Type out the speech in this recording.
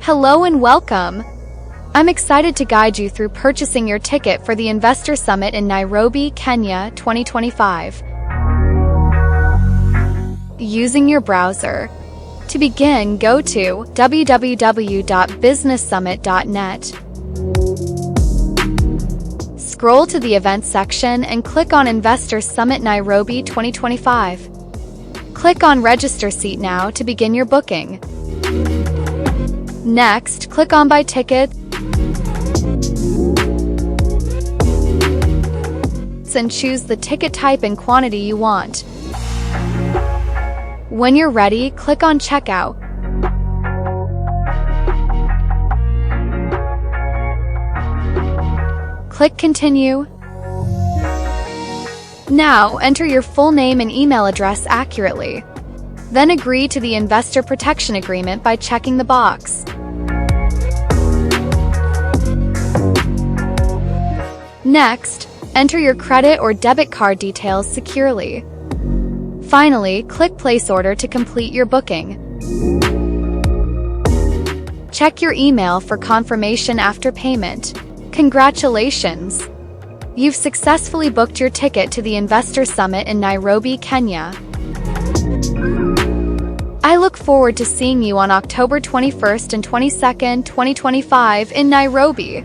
Hello and welcome! I'm excited to guide you through purchasing your ticket for the Investor Summit in Nairobi, Kenya 2025. Using your browser. To begin, go to www.businesssummit.net. Scroll to the Events section and click on Investor Summit Nairobi 2025. Click on Register Seat Now to begin your booking. Next, click on Buy Ticket and choose the ticket type and quantity you want. When you're ready, click on Checkout. Click Continue. Now, enter your full name and email address accurately. Then agree to the Investor Protection Agreement by checking the box. Next, enter your credit or debit card details securely. Finally, click Place Order to complete your booking. Check your email for confirmation after payment. Congratulations! You've successfully booked your ticket to the Investor Summit in Nairobi, Kenya. I look forward to seeing you on October 21st and 22nd, 2025 in Nairobi.